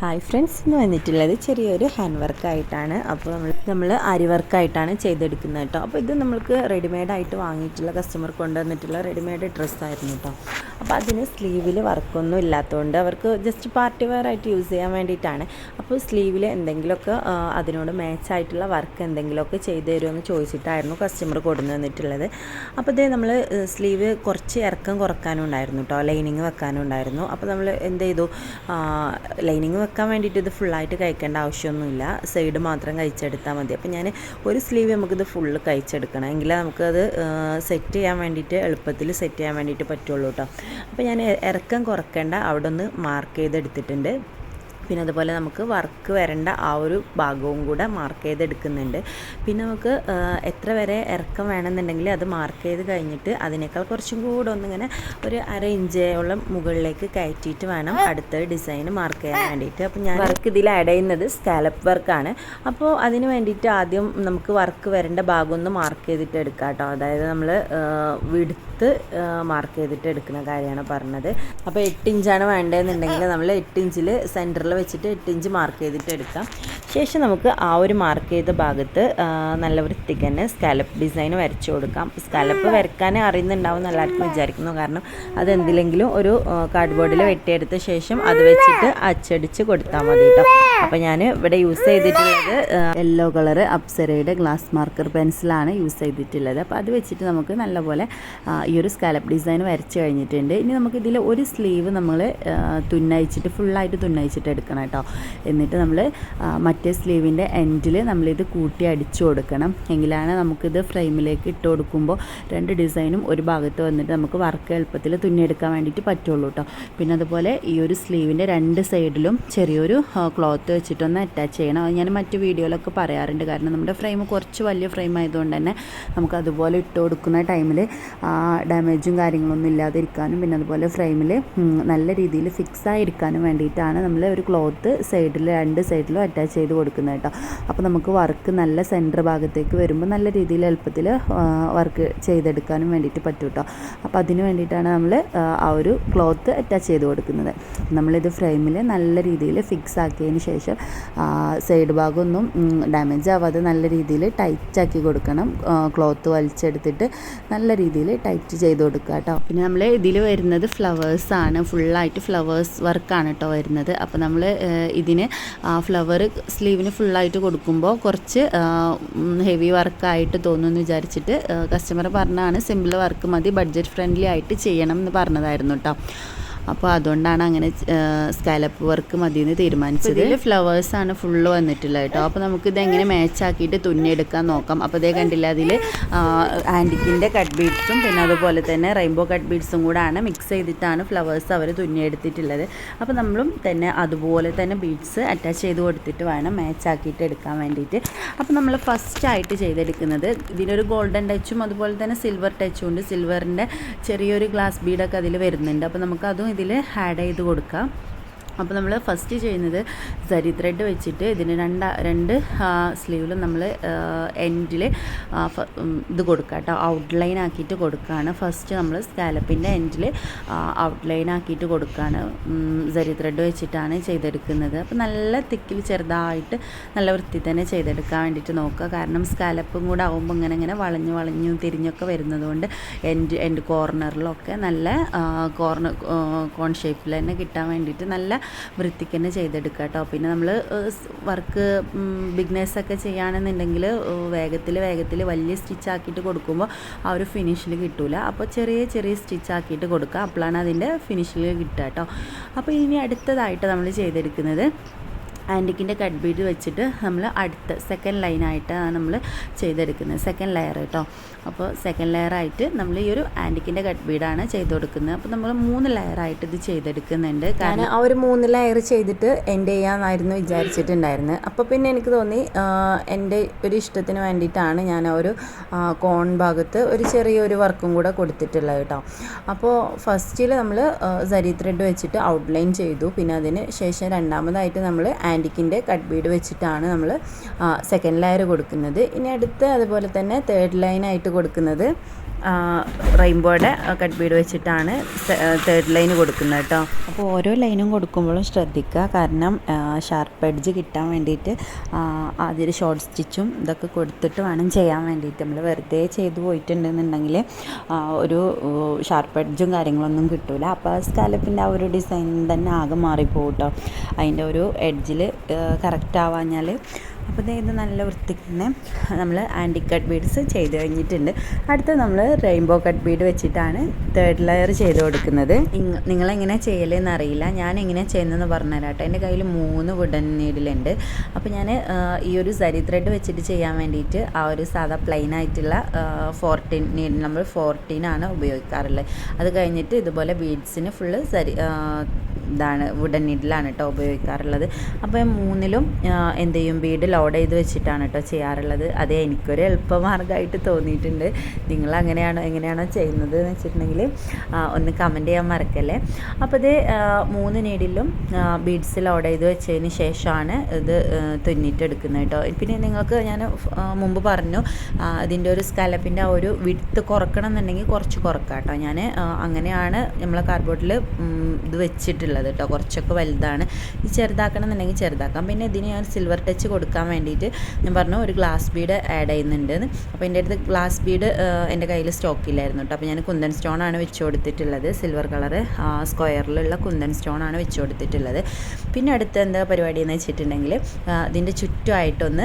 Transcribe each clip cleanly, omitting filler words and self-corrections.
Hi friends, ഇന്ന് വന്നിട്ടുള്ളത് ചെറിയൊരു ഹാൻഡ് വർക്കായിട്ടാണ്. അപ്പോൾ നമ്മൾ അരി വർക്കായിട്ടാണ് ചെയ്തെടുക്കുന്നത് കേട്ടോ. അപ്പോൾ ഇത് നമ്മൾക്ക് റെഡിമെയ്ഡായിട്ട് വാങ്ങിയിട്ടുള്ള കസ്റ്റമർ കൊണ്ടുവന്നിട്ടുള്ള റെഡിമെയ്ഡ് ഡ്രസ്സായിരുന്നു കേട്ടോ. അപ്പോൾ അതിന് സ്ലീവിൽ വർക്കൊന്നും ഇല്ലാത്തതുകൊണ്ട് അവർക്ക് ജസ്റ്റ് പാർട്ടി വെയർ ആയിട്ട് യൂസ് ചെയ്യാൻ വേണ്ടിയിട്ടാണ്. അപ്പോൾ സ്ലീവിൽ എന്തെങ്കിലുമൊക്കെ അതിനോട് മാച്ചായിട്ടുള്ള വർക്ക് എന്തെങ്കിലുമൊക്കെ ചെയ്ത് തരുമെന്ന് ചോദിച്ചിട്ടായിരുന്നു കസ്റ്റമർ കൊണ്ടു വന്നിട്ടുള്ളത്. അപ്പോൾ ഇത് നമ്മൾ സ്ലീവ് കുറച്ച് ഇറക്കം കുറക്കാനും ഉണ്ടായിരുന്നു കേട്ടോ, ലൈനിങ് വെക്കാനും ഉണ്ടായിരുന്നു. അപ്പോൾ നമ്മൾ എന്ത് ചെയ്തു, ലൈനിങ് വെക്കാൻ വേണ്ടിയിട്ട് ഇത് ഫുള്ളായിട്ട് കഴിക്കേണ്ട ആവശ്യമൊന്നുമില്ല, സൈഡ് മാത്രം കഴിച്ചെടുത്താൽ മതി. അപ്പോൾ ഞാൻ ഒരു സ്ലീവ് നമുക്കിത് ഫുള്ള് കഴിച്ചെടുക്കണം, എങ്കിലേ നമുക്കത് സെറ്റ് ചെയ്യാൻ വേണ്ടിയിട്ട് എളുപ്പത്തിൽ സെറ്റ് ചെയ്യാൻ വേണ്ടിയിട്ട് പറ്റുള്ളൂ കേട്ടോ. അപ്പോൾ ഞാൻ ഇറക്കം കുറക്കേണ്ട അവിടെ ഒന്ന് മാർക്ക് ചെയ്തെടുത്തിട്ടുണ്ട്. പിന്നെ അതുപോലെ നമുക്ക് വർക്ക് വരേണ്ട ആ ഒരു ഭാഗവും കൂടെ മാർക്ക് ചെയ്തെടുക്കുന്നുണ്ട്. പിന്നെ നമുക്ക് എത്ര വരെ ഇറക്കം വേണമെന്നുണ്ടെങ്കിൽ അത് മാർക്ക് ചെയ്ത് കഴിഞ്ഞിട്ട് അതിനേക്കാൾ കുറച്ചും കൂടെ ഒന്നിങ്ങനെ ഒരു 1/2 ഇഞ്ചോളം മുകളിലേക്ക് കയറ്റിയിട്ട് വേണം അടുത്ത ഡിസൈൻ മാർക്ക് ചെയ്യാൻ വേണ്ടിയിട്ട്. അപ്പോൾ ഞാൻ വർക്ക് ഇതിൽ ആഡ് ചെയ്യുന്നത് സ്കാലപ്പ് വർക്കാണ്. അപ്പോൾ അതിന് വേണ്ടിയിട്ട് ആദ്യം നമുക്ക് വർക്ക് വരേണ്ട ഭാഗം ഒന്ന് മാർക്ക് ചെയ്തിട്ട് എടുക്കാം കേട്ടോ. അതായത് നമ്മൾ വിടുത്ത് മാർക്ക് ചെയ്തിട്ട് എടുക്കുന്ന കാര്യമാണ് പറഞ്ഞത്. അപ്പോൾ 8 ഇഞ്ചാണ് വേണ്ടതെന്നുണ്ടെങ്കിൽ നമ്മൾ 8 ഇഞ്ചിൽ സെൻറ്ററിൽ വെച്ചിട്ട് 8 ഇഞ്ച് മാർക്ക് ചെയ്തിട്ട് എടുക്കാം. ശേഷം നമുക്ക് ആ ഒരു മാർക്ക് ചെയ്ത ഭാഗത്ത് നല്ല വൃത്തിക്ക് തന്നെ സ്കാലപ്പ് ഡിസൈൻ വരച്ചു കൊടുക്കാം. സ്കാലപ്പ് വരയ്ക്കാൻ അറിയുന്നുണ്ടാവും എന്ന് എല്ലാവർക്കും വിചാരിക്കുന്നു, കാരണം അത് എന്തിലെങ്കിലും ഒരു കാർഡ്ബോർഡിൽ വെട്ടിയെടുത്ത ശേഷം അത് വെച്ചിട്ട് അച്ചടിച്ച് കൊടുത്താൽ മതി കേട്ടോ. അപ്പോൾ ഞാൻ ഇവിടെ യൂസ് ചെയ്തിട്ടുള്ളത് യെല്ലോ കളർ അപ്സരയുടെ ഗ്ലാസ് മാർക്കർ പെൻസിലാണ് യൂസ് ചെയ്തിട്ടുള്ളത്. അപ്പോൾ അത് വെച്ചിട്ട് നമുക്ക് നല്ലപോലെ ഈ ഒരു സ്കാലപ്പ് ഡിസൈൻ വരച്ച് കഴിഞ്ഞിട്ടുണ്ട്. ഇനി നമുക്കിതിൽ ഒരു സ്ലീവ് നമ്മൾ തുന്നയിച്ചിട്ട് ഫുള്ളായിട്ട് തുന്നയിച്ചിട്ട് എടുക്കണം കേട്ടോ. എന്നിട്ട് നമ്മൾ മറ്റേ സ്ലീവിൻ്റെ എൻഡിൽ നമ്മളിത് കൂട്ടി അടിച്ചു കൊടുക്കണം, എങ്കിലാണ് നമുക്കിത് ഫ്രെയിമിലേക്ക് ഇട്ട് കൊടുക്കുമ്പോൾ 2 ഡിസൈനും ഒരു ഭാഗത്ത് വന്നിട്ട് നമുക്ക് വർക്ക് എളുപ്പത്തിൽ തുന്നിയെടുക്കാൻ വേണ്ടിയിട്ട് പറ്റുള്ളൂ കേട്ടോ. പിന്നെ അതുപോലെ ഈ ഒരു സ്ലീവിൻ്റെ 2 സൈഡിലും ചെറിയൊരു ക്ലോത്ത് വെച്ചിട്ടൊന്ന് അറ്റാച്ച് ചെയ്യണം. അത് ഞാൻ മറ്റു വീഡിയോയിലൊക്കെ പറയാറുണ്ട്, കാരണം നമ്മുടെ ഫ്രെയിം കുറച്ച് വലിയ ഫ്രെയിം ആയതുകൊണ്ട് തന്നെ നമുക്ക് അതുപോലെ ഇട്ട് കൊടുക്കുന്ന ടൈമിൽ ഡാമേജും കാര്യങ്ങളൊന്നും ഇല്ലാതിരിക്കാനും പിന്നെ അതുപോലെ ഫ്രെയിമിൽ നല്ല രീതിയിൽ ഫിക്സ് ആയിരിക്കാനും വേണ്ടിയിട്ടാണ് നമ്മൾ ഒരു ക്ലോത്ത് സൈഡിൽ 2 സൈഡിലും അറ്റാച്ച് ചെയ്ത് കൊടുക്കുന്നത് കേട്ടോ. അപ്പോൾ നമുക്ക് വർക്ക് നല്ല സെൻറ്റർ ഭാഗത്തേക്ക് വരുമ്പോൾ നല്ല രീതിയിൽ എളുപ്പത്തിൽ വർക്ക് ചെയ്തെടുക്കാനും വേണ്ടിയിട്ട് പറ്റും കേട്ടോ. അപ്പോൾ അതിന് വേണ്ടിയിട്ടാണ് നമ്മൾ ആ ഒരു ക്ലോത്ത് അറ്റാച്ച് ചെയ്ത് കൊടുക്കുന്നത്. നമ്മളിത് ഫ്രെയിമിൽ നല്ല രീതിയിൽ ഫിക്സ് ആക്കിയതിന് ശേഷം സൈഡ് ഭാഗമൊന്നും ഡാമേജ് ആവാതെ നല്ല രീതിയിൽ ടൈറ്റാക്കി കൊടുക്കണം. ക്ലോത്ത് വലിച്ചെടുത്തിട്ട് നല്ല രീതിയിൽ ടൈറ്റ് ചെയ്ത് കൊടുക്കുക കേട്ടോ. പിന്നെ നമ്മൾ ഇതിൽ വരുന്നത് ഫ്ലവേഴ്സാണ്, ഫുള്ളായിട്ട് ഫ്ലവേഴ്സ് വർക്കാണ് കേട്ടോ വരുന്നത്. അപ്പോൾ നമ്മൾ ഇതിന് ഫ്ലവർ സ്ലീവിന് ഫുള്ളായിട്ട് കൊടുക്കുമ്പോൾ കുറച്ച് ഹെവി വർക്കായിട്ട് തോന്നുമെന്ന് വിചാരിച്ചിട്ട് കസ്റ്റമർ പറഞ്ഞാണ് സിമ്പിൾ വർക്ക് മതി, ബഡ്ജറ്റ് ഫ്രണ്ട്ലി ആയിട്ട് ചെയ്യണം എന്ന് പറഞ്ഞതായിരുന്നു കേട്ടോ. അപ്പോൾ അതുകൊണ്ടാണ് അങ്ങനെ സ്കാലപ്പ് വർക്ക് മതി എന്ന് തീരുമാനിച്ചത്. ഇതിൽ ഫ്ലവേഴ്സാണ് ഫുള്ള് വന്നിട്ടുള്ളത് കേട്ടോ. അപ്പോൾ നമുക്കിത് എങ്ങനെ മാച്ചാക്കിയിട്ട് തുന്നിയെടുക്കാൻ നോക്കാം. അപ്പോൾ അതേ കണ്ടില്ല, അതിൽ ആൻറ്റിക്കിൻ്റെ കട്ട് ബീഡ്സും പിന്നെ അതുപോലെ തന്നെ റെയിൻബോ കട്ട് ബീഡ്സും കൂടാണ് മിക്സ് ചെയ്തിട്ടാണ് ഫ്ലവേഴ്സ് അവർ തുന്നിയെടുത്തിട്ടുള്ളത്. അപ്പോൾ നമ്മളും തന്നെ അതുപോലെ തന്നെ ബീഡ്സ് അറ്റാച്ച് ചെയ്ത് കൊടുത്തിട്ട് വേണം മാച്ചാക്കിയിട്ട് എടുക്കാൻ വേണ്ടിയിട്ട്. അപ്പോൾ നമ്മൾ ഫസ്റ്റായിട്ട് ചെയ്തെടുക്കുന്നത് ഇതിനൊരു ഗോൾഡൻ ടച്ചും അതുപോലെ തന്നെ സിൽവർ ടച്ചും ഉണ്ട്. സിൽവറിൻ്റെ ചെറിയൊരു ഗ്ലാസ് ബീഡൊക്കെ അതിൽ വരുന്നുണ്ട്. അപ്പോൾ നമുക്കതും ഇതിൽ ആഡ് ചെയ്ത് കൊടുക്കാം. അപ്പോൾ നമ്മൾ ഫസ്റ്റ് ചെയ്യുന്നത് സരി ത്രെഡ് വെച്ചിട്ട് ഇതിന് രണ്ട് സ്ലീവിലും നമ്മൾ എൻഡിൽ ഇത് കൊടുക്കുക കേട്ടോ, ഔട്ട്ലൈൻ ആക്കിയിട്ട് കൊടുക്കുകയാണ്. ഫസ്റ്റ് നമ്മൾ സ്കാലപ്പിൻ്റെ എൻഡിൽ ഔട്ട്ലൈൻ ആക്കിയിട്ട് കൊടുക്കുകയാണ്. സരി ത്രെഡ് വെച്ചിട്ടാണ് ചെയ്തെടുക്കുന്നത്. അപ്പോൾ നല്ല തിക്കിൽ ചെറുതായിട്ട് നല്ല വൃത്തി തന്നെ ചെയ്തെടുക്കാൻ വേണ്ടിയിട്ട് നോക്കുക, കാരണം സ്കാലപ്പും കൂടെ ആകുമ്പോൾ ഇങ്ങനെ വളഞ്ഞു തിരിഞ്ഞൊക്കെ വരുന്നതുകൊണ്ട് എൻഡ് കോർണറിലൊക്കെ നല്ല കോൺ ഷേപ്പിൽ തന്നെ കിട്ടാൻ വേണ്ടിയിട്ട് നല്ല വൃത്തിക്ക് തന്നെ ചെയ്തെടുക്കുക കേട്ടോ. പിന്നെ നമ്മൾ വർക്ക് ബിഗ്നേഴ്സൊക്കെ ചെയ്യുകയാണെന്നുണ്ടെങ്കിൽ വേഗത്തിൽ വലിയ സ്റ്റിച്ച് ആക്കിയിട്ട് കൊടുക്കുമ്പോൾ ആ ഒരു ഫിനിഷിൽ കിട്ടില്ല. അപ്പോൾ ചെറിയ സ്റ്റിച്ച് ആക്കിയിട്ട് കൊടുക്കുക, അപ്പോഴാണ് അതിൻ്റെ ഫിനിഷിൽ കിട്ടുക കേട്ടോ. അപ്പോൾ ഇനി അടുത്തതായിട്ട് നമ്മൾ ചെയ്തെടുക്കുന്നത് ആൻറ്റിക്കിൻ്റെ കട്ട് ബീഡ് വെച്ചിട്ട് നമ്മൾ അടുത്ത സെക്കൻഡ് ലൈനായിട്ടാണ് നമ്മൾ ചെയ്തെടുക്കുന്നത്, സെക്കൻഡ് ലെയർ കേട്ടോ. അപ്പോൾ സെക്കൻഡ് ലെയറായിട്ട് നമ്മൾ ഈ ഒരു ആൻറ്റിക്കിൻ്റെ കട്ട് ബീഡാണ് ചെയ്ത് കൊടുക്കുന്നത്. അപ്പോൾ നമ്മൾ 3 ലെയറായിട്ട് ഇത് ചെയ്തെടുക്കുന്നുണ്ട്. കാരണം ആ ഒരു 3 ലെയർ ചെയ്തിട്ട് എൻഡ് ചെയ്യാമെന്നായിരുന്നു വിചാരിച്ചിട്ടുണ്ടായിരുന്നത്. അപ്പോൾ പിന്നെ എനിക്ക് തോന്നി എൻ്റെ ഒരു ഇഷ്ടത്തിന് വേണ്ടിയിട്ടാണ് ഞാൻ ആ ഒരു കോൺ ഭാഗത്ത് ഒരു ചെറിയൊരു വർക്കും കൂടെ കൊടുത്തിട്ടുള്ളത് കേട്ടോ. അപ്പോൾ ഫസ്റ്റിൽ നമ്മൾ സരി ത്രെഡ് വെച്ചിട്ട് ഔട്ട്ലൈൻ ചെയ്തു. പിന്നെ അതിന് ശേഷം രണ്ടാമതായിട്ട് നമ്മൾ ആൻറ്റിക്കിൻ്റെ കട്ട് ബീഡ് വെച്ചിട്ടാണ് നമ്മൾ സെക്കൻഡ് ലെയർ കൊടുക്കുന്നത്. ഇനി അടുത്ത് അതുപോലെ തന്നെ തേർഡ് ലൈനായിട്ട് കൊടുക്കുന്നത് റെയിൻബോയുടെ കട്ട് ബീഡ് വെച്ചിട്ടാണ് തേർഡ് ലൈൻ കൊടുക്കുന്നത് കേട്ടോ. അപ്പോൾ ഓരോ ലൈനും കൊടുക്കുമ്പോഴും ശ്രദ്ധിക്കുക, കാരണം ഷാർപ്പ് എഡ്ജ് കിട്ടാൻ വേണ്ടിയിട്ട് ആദ്യം ഷോർട്ട് സ്റ്റിച്ചും ഇതൊക്കെ കൊടുത്തിട്ട് വേണം ചെയ്യാൻ വേണ്ടിയിട്ട്. നമ്മൾ വെറുതെ ചെയ്ത് പോയിട്ടുണ്ടെന്നുണ്ടെങ്കിൽ ഒരു ഷാർപ്പ് എഡ്ജും കാര്യങ്ങളൊന്നും കിട്ടില്ല. അപ്പോൾ സ്കാലപ്പിൻ്റെ ആ ഒരു ഡിസൈൻ തന്നെ ആകെ മാറിപ്പോകും കേട്ടോ, അതിൻ്റെ ഒരു എഡ്ജിൽ കറക്റ്റ് ആവാഞ്ഞാൽ. അപ്പോൾ ഇത് നല്ല വൃത്തിക്ക് തന്നെ നമ്മൾ ആൻറ്റി കട്ട് ബീഡ്സ് ചെയ്ത് കഴിഞ്ഞിട്ടുണ്ട്. അടുത്ത് നമ്മൾ റെയിൻബോ കട്ട് ബീഡ് വെച്ചിട്ടാണ് തേർഡ് ലെയർ ചെയ്ത് കൊടുക്കുന്നത്. നിങ്ങളെങ്ങനെ ചെയ്യലെന്ന് അറിയില്ല, ഞാൻ എങ്ങനെ ചെയ്യുന്നതെന്ന് പറഞ്ഞുതരാം കേട്ടോ. എൻ്റെ കയ്യിൽ 3 വുഡൻ നീഡിലുണ്ട്. അപ്പോൾ ഞാൻ ഈ ഒരു സരി ത്രെഡ് വെച്ചിട്ട് ചെയ്യാൻ വേണ്ടിയിട്ട് ആ ഒരു സാധാ പ്ലെയിൻ ആയിട്ടുള്ള 14 നീഡിൽ നമ്മൾ 14 ആണ് ഉപയോഗിക്കാറുള്ളത്. അത് കഴിഞ്ഞിട്ട് ഇതുപോലെ ബീഡ്സിന് ഫുള്ള് ഇതാണ് വുഡൻ നീഡിലാണ് കേട്ടോ ഉപയോഗിക്കാറുള്ളത്. അപ്പോൾ 3ലും എന്ത് ചെയ്യും, ബീഡ് ലോഡ് ചെയ്ത് വെച്ചിട്ടാണ് കേട്ടോ ചെയ്യാറുള്ളത്. അത് എനിക്കൊരു എളുപ്പമാർഗ്ഗമായിട്ട് തോന്നിയിട്ടുണ്ട്. നിങ്ങൾ എങ്ങനെയാണോ ചെയ്യുന്നത് എന്ന് വെച്ചിട്ടുണ്ടെങ്കിൽ ഒന്ന് കമൻറ്റ് ചെയ്യാൻ മറക്കല്ലേ. അപ്പോൾ ഇത് 3 നീഡിലും ബീഡ്സ് ലോഡ് ചെയ്ത് വെച്ചതിന് ശേഷമാണ് ഇത് തുന്നിയിട്ടെടുക്കുന്നത് കേട്ടോ. പിന്നെ നിങ്ങൾക്ക് ഞാൻ മുമ്പ് പറഞ്ഞു ഇതിൻ്റെ ഒരു സ്കാലപ്പിൻ്റെ ആ ഒരു വിഡ്ത്ത് കുറക്കണം എന്നുണ്ടെങ്കിൽ കുറച്ച് കുറക്കാം കേട്ടോ. ഞാൻ അങ്ങനെയാണ് നമ്മളെ കാർഡ്ബോർഡിൽ ഇത് വെച്ചിട്ടുള്ളത് കേട്ടോ. കുറച്ചൊക്കെ വലുതാണ്, ഇത് ചെറുതാക്കണം എന്നുണ്ടെങ്കിൽ ചെറുതാക്കാം. പിന്നെ ഇതിന് ഞാൻ സിൽവർ ടച്ച് കൊടുക്കാൻ വേണ്ടിയിട്ട് ഞാൻ പറഞ്ഞു ഒരു ഗ്ലാസ് ബീഡ് ആഡ് ചെയ്യുന്നുണ്ട്. അപ്പോൾ എൻ്റെ അടുത്ത് ഗ്ലാസ് ബീഡ് എൻ്റെ കയ്യിൽ സ്റ്റോക്കില്ലായിരുന്നു കേട്ടോ. അപ്പോൾ ഞാൻ കുന്തൻ സ്റ്റോണാണ് വെച്ച് കൊടുത്തിട്ടുള്ളത്, സിൽവർ കളറ് സ്ക്വയറിലുള്ള കുന്തൻ സ്റ്റോണാണ് വെച്ച് കൊടുത്തിട്ടുള്ളത്. പിന്നെ അടുത്ത എന്താ പരിപാടി എന്ന് വെച്ചിട്ടുണ്ടെങ്കിൽ ഇതിൻ്റെ ചുറ്റുമായിട്ടൊന്ന്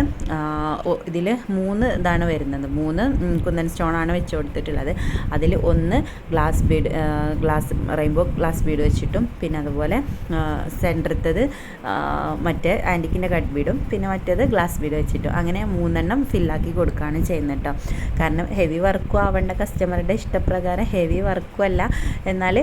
ഇതിൽ 3 ഇതാണ് വരുന്നത്, 3 കുന്തൻ സ്റ്റോണാണ് വെച്ച് കൊടുത്തിട്ടുള്ളത്. അതിൽ 1 റെയിൻബോ ഗ്ലാസ് ബീഡ് വെച്ചിട്ടും, പിന്നെ അതുപോലെ സെൻറ്ററത്തത് മറ്റേ ആൻറ്റിക്കിൻ്റെ കട്ട് ബീഡും, പിന്നെ മറ്റേത് ഗ്ലാസ് ബീഡ് വെച്ചിട്ടും, അങ്ങനെ 3 ഫില്ലാക്കി കൊടുക്കുകയാണ് ചെയ്യുന്നത് കേട്ടോ. കാരണം ഹെവി വർക്കും ആവേണ്ട, കസ്റ്റമറുടെ ഇഷ്ടപ്രകാരം ഹെവി വർക്കും അല്ല, എന്നാൽ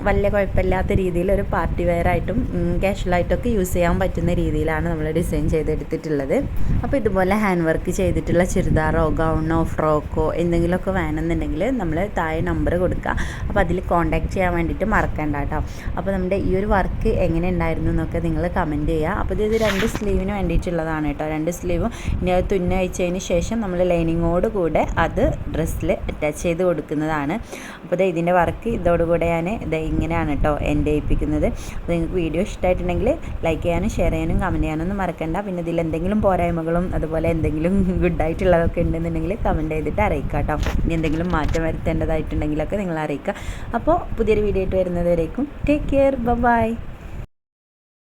വലിയ കുഴപ്പമില്ലാത്ത രീതിയിൽ ഒരു പാർട്ടി വെയറായിട്ടും കാഷ്വലായിട്ടൊക്കെ യൂസ് ചെയ്യാൻ പറ്റുന്ന രീതിയിലാണ് നമ്മൾ ഡിസൈൻ ചെയ്തെടുത്തിട്ടുള്ളത്. അപ്പോൾ ഇതുപോലെ ഹാൻഡ് വർക്ക് ചെയ്തിട്ടുള്ള ചുരിദാറോ ഗൗണോ ഫ്രോക്കോ എന്തെങ്കിലുമൊക്കെ വേണമെന്നുണ്ടെങ്കിൽ നമ്മൾ താഴെ നമ്പർ കൊടുക്കുക. അപ്പോൾ അതിൽ കോൺടാക്റ്റ് ചെയ്യാൻ വേണ്ടിയിട്ട് മറക്കണ്ട കേട്ടോ. അപ്പോൾ നമ്മുടെ ഈ ഒരു വർക്ക് എങ്ങനെ ഉണ്ടായിരുന്നു എന്നൊക്കെ നിങ്ങൾ കമൻറ്റ് ചെയ്യുക. അപ്പോൾ ഇത് 2 സ്ലീവിന് വേണ്ടിയിട്ടുള്ളതാണ് കേട്ടോ. 2 സ്ലീവും ഇനി അത് തുന്ന അയച്ചതിന് ശേഷം നമ്മൾ ലൈനിങ്ങോട് കൂടെ അത് ഡ്രസ്സിൽ അറ്റാച്ച് ചെയ്ത് കൊടുക്കുന്നതാണ്. അപ്പോൾ ഇതിൻ്റെ വർക്ക് ഇതോടുകൂടെ ഞാൻ ഇങ്ങനെയാണ് കേട്ടോ എൻഡ് ചെയ്യിപ്പിക്കുന്നത്. അപ്പോൾ നിങ്ങൾക്ക് വീഡിയോ ഇഷ്ടമായിട്ടുണ്ടെങ്കിൽ ലൈക്ക് ചെയ്യാനും ഷെയർ ചെയ്യാനും കമൻറ്റ് ചെയ്യാനൊന്നും മറക്കണ്ട. പിന്നെ ഇതിൽ എന്തെങ്കിലും പോരായ്മകളും അതുപോലെ എന്തെങ്കിലും ഗുഡായിട്ടുള്ളതൊക്കെ ഉണ്ടെന്നുണ്ടെങ്കിൽ കമൻറ്റ് ചെയ്തിട്ട് അറിയിക്കുക കേട്ടോ. ഇനി എന്തെങ്കിലും മാറ്റം വരുത്തേണ്ടതായിട്ടുണ്ടെങ്കിലൊക്കെ നിങ്ങൾ അറിയിക്കുക. അപ്പോൾ പുതിയൊരു വീഡിയോ ആയിട്ട് വരുന്നത് വരേക്കും ടേക്ക് കെയർ, ബൈ.